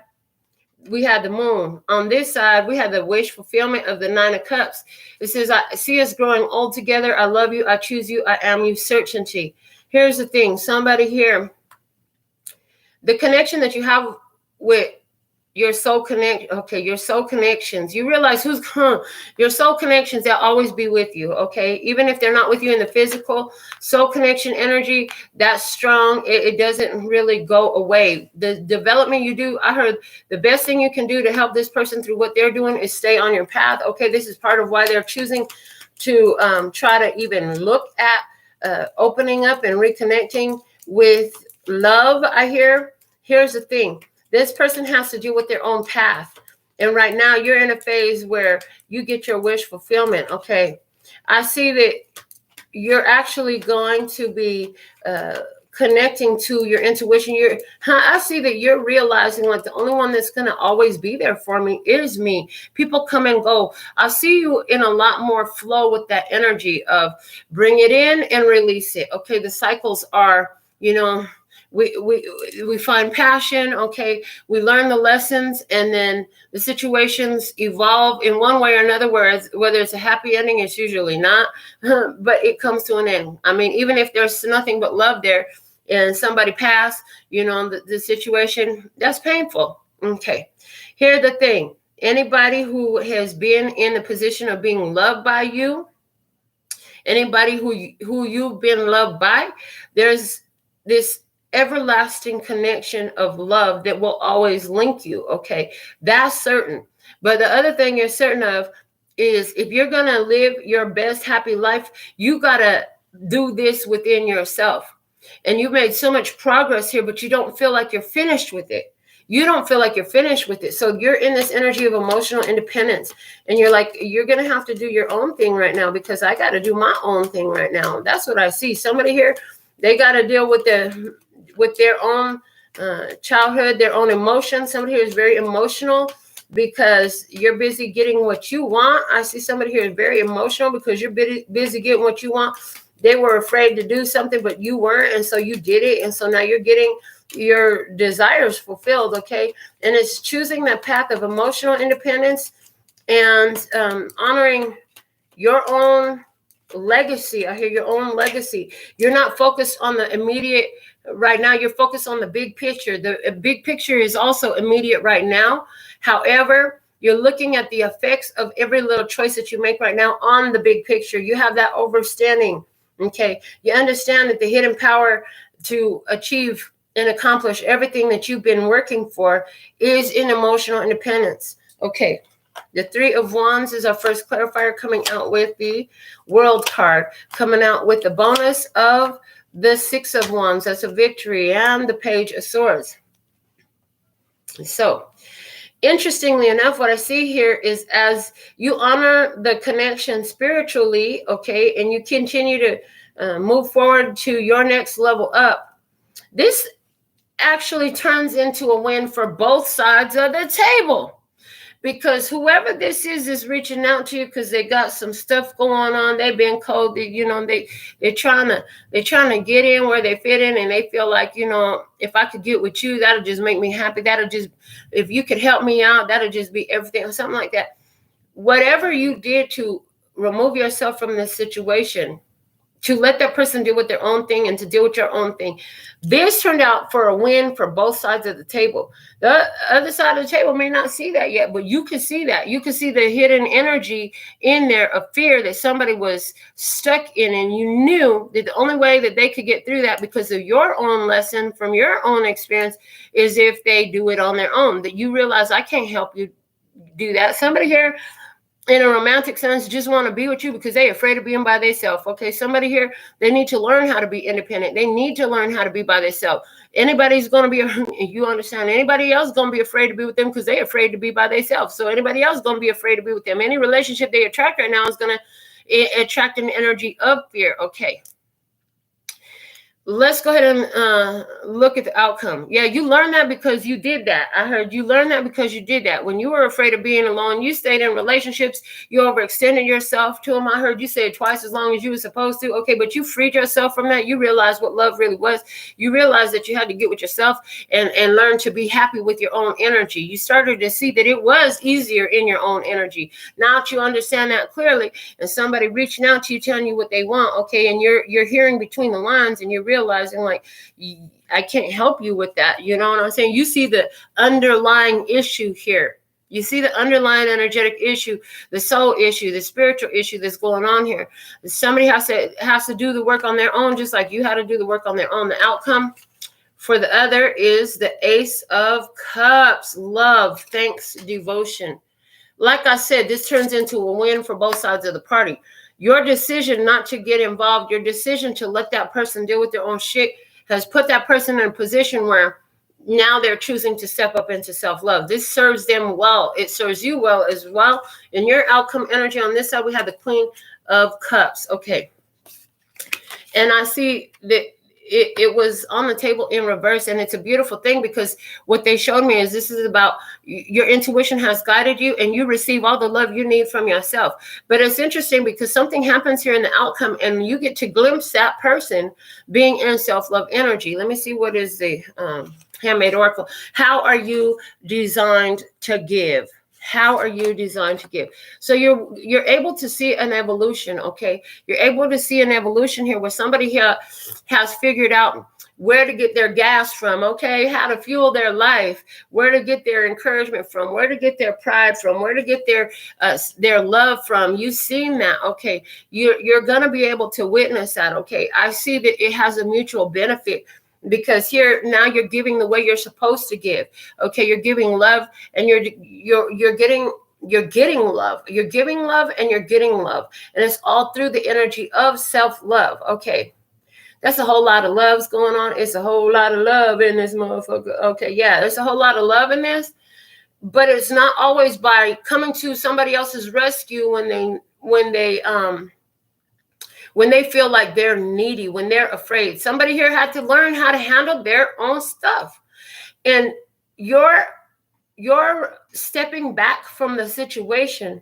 we had the Moon. On this side, we had the wish fulfillment of the 9 of Cups. It says, I see us growing old together. I love you. I choose you. I am you. Certainty. Here's the thing. Somebody here, the connection that you have with your soul your soul connections, you realize your soul connections, they'll always be with you. Okay. Even if they're not with you in the physical, soul connection energy, that's strong. It doesn't really go away. The development you do, I heard the best thing you can do to help this person through what they're doing is stay on your path. Okay. This is part of why they're choosing to try to even look at opening up and reconnecting with love. Here's the thing. This person has to deal with their own path. And right now you're in a phase where you get your wish fulfillment. Okay. I see that you're actually going to be connecting to your intuition. I see that you're realizing like the only one that's going to always be there for me is me. People come and go. I see you in a lot more flow with that energy of bring it in and release it. Okay, the cycles are, we find passion. Okay, we learn the lessons, and then the situations evolve in one way or another. Whether it's a happy ending, it's usually not, but it comes to an end. I mean, even if there's nothing but love there, and somebody passed, the situation, that's painful. Okay, here's the thing. Anybody who has been in the position of being loved by you, anybody who you've been loved by, there's this everlasting connection of love that will always link you. Okay, that's certain. But the other thing you're certain of is if you're going to live your best happy life, you got to do this within yourself. And you made so much progress here, but you don't feel like you're finished with it. You don't feel like you're finished with it. So you're in this energy of emotional independence. And you're like, you're going to have to do your own thing right now because I got to do my own thing right now. That's what I see. Somebody here, they got to deal with their own childhood, their own emotions. Somebody here is very emotional because you're busy getting what you want. I see somebody here is very emotional because you're busy getting what you want. They were afraid to do something, but you weren't. And so you did it. And so now you're getting your desires fulfilled. Okay. And it's choosing that path of emotional independence and honoring your own legacy. I hear your own legacy. You're not focused on the immediate right now. You're focused on the big picture. The big picture is also immediate right now. However, you're looking at the effects of every little choice that you make right now on the big picture. You have that overstanding. Okay. You understand that the hidden power to achieve and accomplish everything that you've been working for is in emotional independence. Okay. The Three of Wands is our first clarifier, coming out with the World card, coming out with the bonus of the Six of Wands. That's a victory, and the Page of Swords. So, interestingly enough, what I see here is as you honor the connection spiritually, okay, and you continue to move forward to your next level up, this actually turns into a win for both sides of the table. Because whoever this is reaching out to you because they got some stuff going on. They've been cold. They're trying to get in where they fit in, and they feel like, if I could get with you, that'll just make me happy. If you could help me out, that'll just be everything, or something like that. Whatever you did to remove yourself from this situation, to let that person deal with their own thing and to deal with your own thing. This turned out for a win for both sides of the table. The other side of the table may not see that yet, but you can see that. You can see the hidden energy in there of fear that somebody was stuck in, and you knew that the only way that they could get through that because of your own lesson from your own experience is if they do it on their own, that you realize I can't help you do that. Somebody here in a romantic sense just want to be with you because they're afraid of being by themselves. Okay, somebody here, they need to learn how to be independent. They need to learn how to be by themselves. Anybody's going to be, you understand, anybody else is going to be afraid to be with them because they're afraid to be by themselves. So anybody else is going to be afraid to be with them. Any relationship they attract right now is going to attract an energy of fear. Okay. Let's go ahead and look at the outcome. Yeah, you learned that because you did that. I heard you learned that because you did that. When you were afraid of being alone, you stayed in relationships. You overextended yourself to them. I heard you say it twice as long as you were supposed to. Okay, but you freed yourself from that. You realized what love really was. You realized that you had to get with yourself and learn to be happy with your own energy. You started to see that it was easier in your own energy. Now that you understand that clearly, and somebody reaching out to you, telling you what they want, okay, and you're hearing between the lines, and you're realizing like I can't help you with that. You know what I'm saying? You see the underlying issue here. You see the underlying energetic issue, the soul issue, the spiritual issue that's going on here. Somebody has to do the work on their own, just like you had to do the work on their own. The outcome for the other is the Ace of Cups, love, thanks, devotion. Like I said, this turns into a win for both sides of the party. Your decision not to get involved, your decision to let that person deal with their own shit has put that person in a position where now they're choosing to step up into self-love. This serves them well. It serves you well as well. In your outcome energy on this side, we have the Queen of Cups. Okay. And I see that it was on the table in reverse. And it's a beautiful thing, because what they showed me is this is about your intuition has guided you, and you receive all the love you need from yourself. But it's interesting because something happens here in the outcome, and you get to glimpse that person being in self-love energy. Let me see, what is the Handmade Oracle? How are you designed to give? How are you designed to give? So you're able to see an evolution, okay? You're able to see an evolution here where somebody here has figured out where to get their gas from, okay? How to fuel their life, where to get their encouragement from, where to get their pride from, where to get their love from. You've seen that, okay? You're gonna be able to witness that, okay? I see that it has a mutual benefit, because here now you're giving the way you're supposed to give. Okay, you're giving love, and you're getting love. You're giving love, and you're getting love, and it's all through the energy of self-love. Okay, that's a whole lot of loves going on. It's a whole lot of love in this motherfucker. Okay, yeah, there's a whole lot of love in this, but it's not always by coming to somebody else's rescue when they feel like they're needy, when they're afraid. Somebody here had to learn how to handle their own stuff. And your stepping back from the situation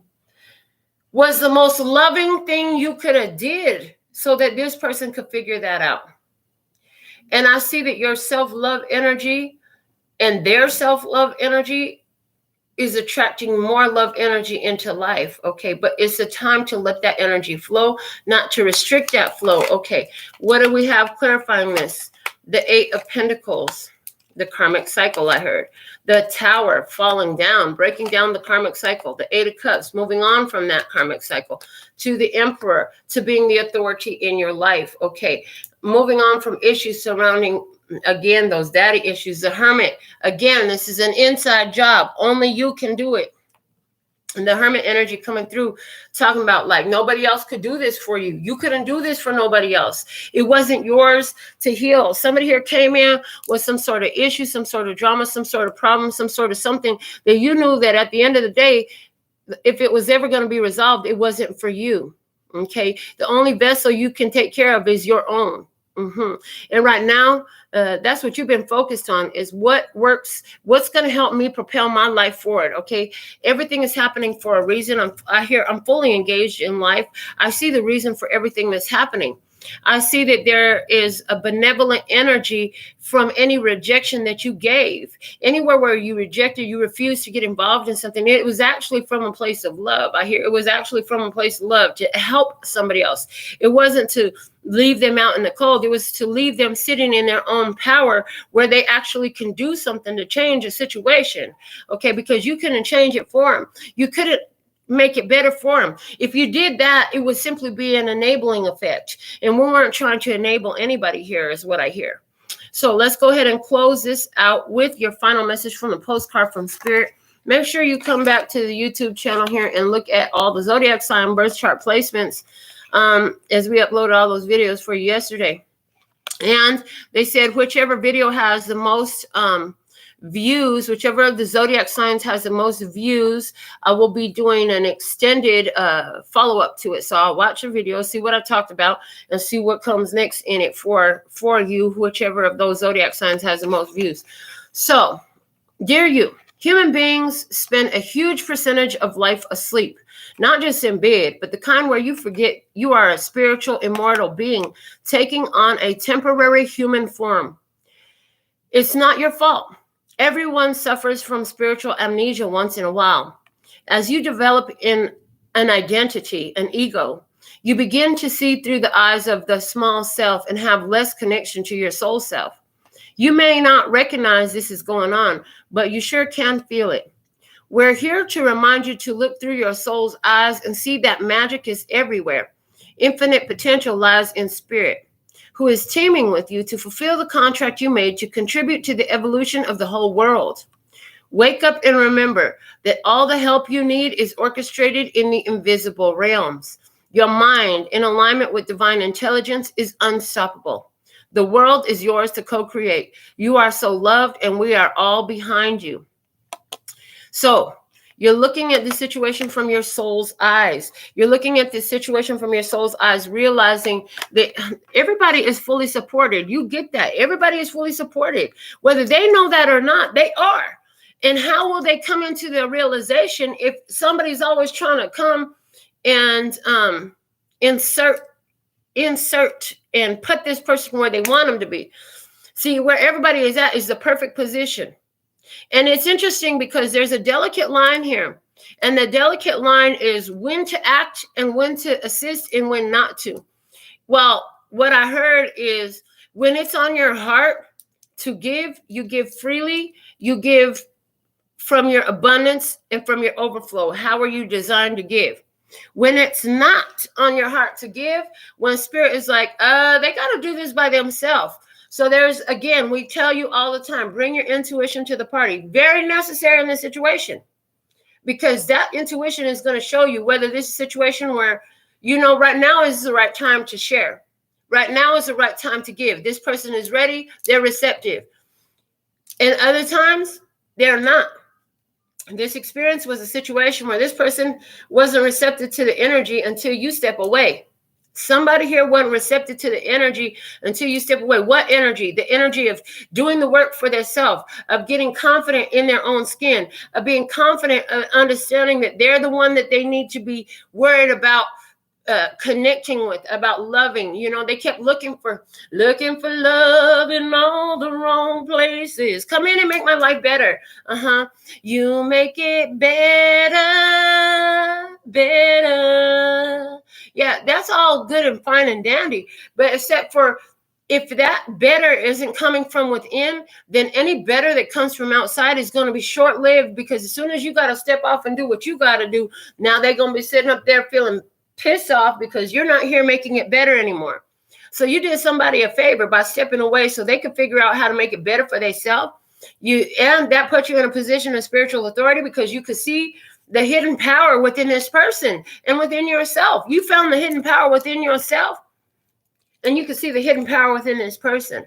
was the most loving thing you could have did, so that this person could figure that out. And I see that your self-love energy and their self-love energy is attracting more love energy into life, okay? But it's a time to let that energy flow, not to restrict that flow, okay? What do we have clarifying this? The Eight of Pentacles, the karmic cycle, I heard. The Tower falling down, breaking down the karmic cycle. The Eight of Cups, moving on from that karmic cycle to the Emperor, to being the authority in your life, okay? Moving on from issues surrounding, again, those daddy issues. The Hermit, again, this is an inside job. Only you can do it. And the Hermit energy coming through, talking about like nobody else could do this for you. You couldn't do this for nobody else. It wasn't yours to heal. Somebody here came in with some sort of issue, some sort of drama, some sort of problem, some sort of something that you knew that at the end of the day, if it was ever going to be resolved, it wasn't for you. Okay. The only vessel you can take care of is your own. And right now, that's what you've been focused on, is what works, what's going to help me propel my life forward. Okay, everything is happening for a reason. I'm fully engaged in life. I see the reason for everything that's happening. I see that there is a benevolent energy from any rejection that you gave. Anywhere where you rejected, you refused to get involved in something, it was actually from a place of love. I hear it was actually from a place of love to help somebody else. It wasn't to leave them out in the cold. It was to leave them sitting in their own power, where they actually can do something to change a situation. Okay, because you couldn't change it for them. You couldn't make it better for them. If you did that, it would simply be an enabling effect. And we weren't trying to enable anybody here, is what I hear. So let's go ahead and close this out with your final message from the postcard from Spirit. Make sure you come back to the YouTube channel here and look at all the zodiac sign birth chart placements, as we uploaded all those videos for you yesterday. And they said whichever video has the most views, whichever of the zodiac signs has the most views, I will be doing an extended follow-up to it. So I'll watch the video, see what I talked about, and see what comes next in it for you, whichever of those zodiac signs has the most views. So, dear you, human beings spend a huge percentage of life asleep, not just in bed, but the kind where you forget you are a spiritual, immortal being taking on a temporary human form. It's not your fault. Everyone suffers from spiritual amnesia once in a while. As you develop in an identity, an ego, you begin to see through the eyes of the small self and have less connection to your soul self. You may not recognize this is going on, but you sure can feel it. We're here to remind you to look through your soul's eyes and see that magic is everywhere. Infinite potential lies in spirit, who is teaming with you to fulfill the contract you made to contribute to the evolution of the whole world. Wake up and remember that all the help you need is orchestrated in the invisible realms. Your mind, in alignment with divine intelligence, is unstoppable. The world is yours to co-create. You are so loved, and we are all behind you. So You're looking at the situation from your soul's eyes. You're looking at the situation from your soul's eyes, realizing that everybody is fully supported. You get that. Everybody is fully supported. Whether they know that or not, they are. And how will they come into the realization if somebody's always trying to come and insert and put this person where they want them to be? See, where everybody is at is the perfect position. And it's interesting because there's a delicate line here. And the delicate line is when to act and when to assist and when not to. Well, what I heard is when it's on your heart to give, you give freely, you give from your abundance and from your overflow. How are you designed to give? When it's not on your heart to give, when spirit is like, they got to do this by themselves. So there's, again, we tell you all the time, bring your intuition to the party. Very necessary in this situation, because that intuition is going to show you whether this is a situation where, you know, right now is the right time to share. Right now is the right time to give. This person is ready. They're receptive. And other times, they're not. This experience was a situation where this person wasn't receptive to the energy until you step away. Somebody here wasn't receptive to the energy until you step away. What energy? The energy of doing the work for themselves, of getting confident in their own skin, of being confident, of understanding that they're the one that they need to be worried about connecting with, about loving. You know, they kept looking for love in all the wrong places. Come in and make my life better. You make it better. Yeah, that's all good and fine and dandy. But except for if that better isn't coming from within, then any better that comes from outside is going to be short-lived, because as soon as you got to step off and do what you got to do, now they're going to be sitting up there feeling pissed off because you're not here making it better anymore. So you did somebody a favor by stepping away so they could figure out how to make it better for themselves. And that put you in a position of spiritual authority, because you could see the hidden power within this person and within yourself. You found the hidden power within yourself, and you can see the hidden power within this person.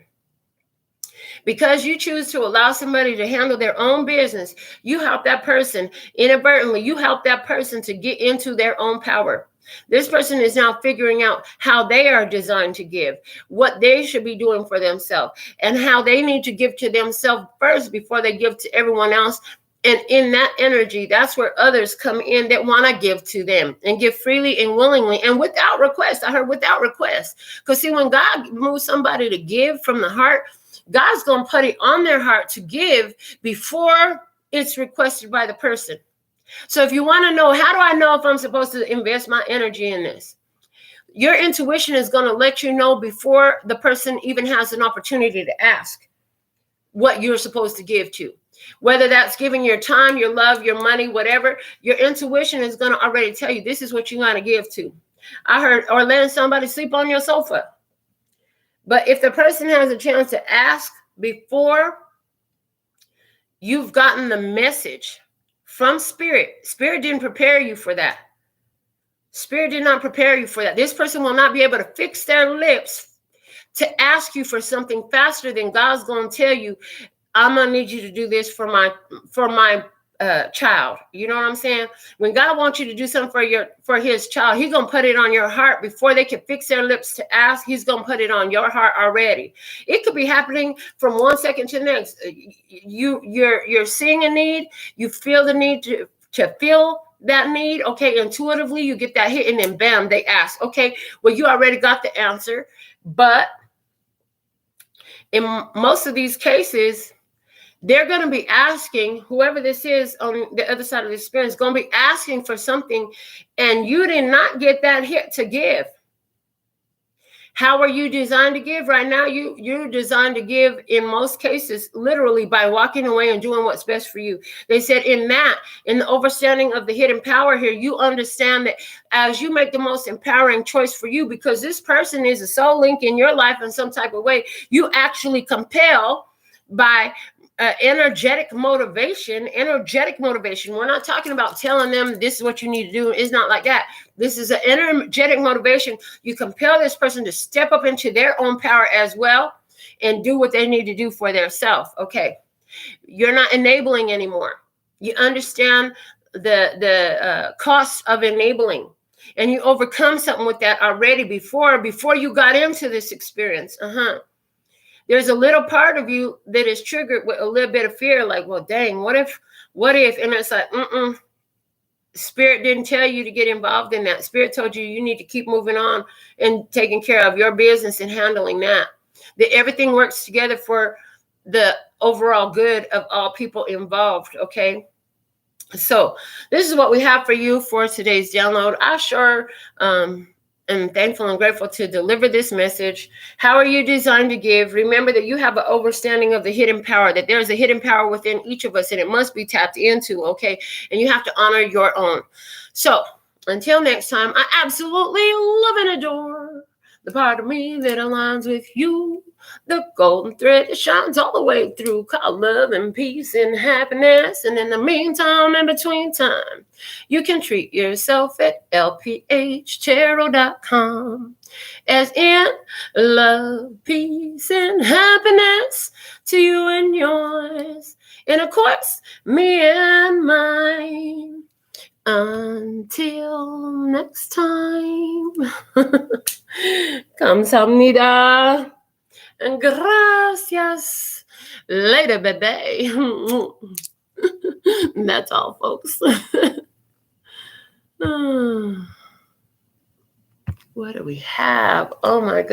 Because you choose to allow somebody to handle their own business, you help that person inadvertently. You help that person to get into their own power. This person is now figuring out how they are designed to give, what they should be doing for themselves, and how they need to give to themselves first before they give to everyone else. And in that energy, that's where others come in that want to give to them and give freely and willingly and without request. I heard without request. Because see, when God moves somebody to give from the heart, God's going to put it on their heart to give before it's requested by the person. So if you want to know, how do I know if I'm supposed to invest my energy in this? Your intuition is going to let you know before the person even has an opportunity to ask what you're supposed to give to. Whether that's giving your time, your love, your money, whatever, your intuition is going to already tell you this is what you got to give to. I heard, or letting somebody sleep on your sofa. But if the person has a chance to ask before you've gotten the message from Spirit, Spirit didn't prepare you for that. Spirit did not prepare you for that. This person will not be able to fix their lips to ask you for something faster than God's going to tell you, I'm going to need you to do this for my child. You know what I'm saying? When God wants you to do something for his child, he's going to put it on your heart before they can fix their lips to ask. He's going to put it on your heart already. It could be happening from one second to the next. You're seeing a need. You feel the need to feel that need. Okay, intuitively you get that hit, and then bam, they ask. Okay, well, you already got the answer. But in most of these cases, they're going to be asking, whoever this is on the other side of the experience, is going to be asking for something, and you did not get that hit to give. How are you designed to give? Right now, you're designed to give in most cases, literally by walking away and doing what's best for you. They said in the overstanding of the hidden power here, you understand that as you make the most empowering choice for you, because this person is a soul link in your life in some type of way, you actually compel by energetic motivation. We're not talking about telling them this is what you need to do. It's not like that. This is an energetic motivation. You compel this person to step up into their own power as well and do what they need to do for themselves. Okay. You're not enabling anymore. You understand the costs of enabling, and you overcome something with that already before you got into this experience. There's a little part of you that is triggered with a little bit of fear, like, well, dang, what if, and it's like, Spirit didn't tell you to get involved in that. Spirit told you need to keep moving on and taking care of your business and handling that everything works together for the overall good of all people involved. Okay. So this is what we have for you for today's download. I sure am thankful and grateful to deliver this message. How are you designed to give? Remember that you have an overstanding of the hidden power, that there's a hidden power within each of us, and it must be tapped into, okay? And you have to honor your own. So until next time, I absolutely love and adore the part of me that aligns with you. The golden thread that shines all the way through, called love and peace and happiness. And in the meantime, in between time, you can treat yourself at LPHtarot.com. As in love, peace, and happiness to you and yours. And of course, me and mine. Until next time. Kamsahamnida. And gracias. Later, baby. That's all, folks. What do we have? Oh, my goodness.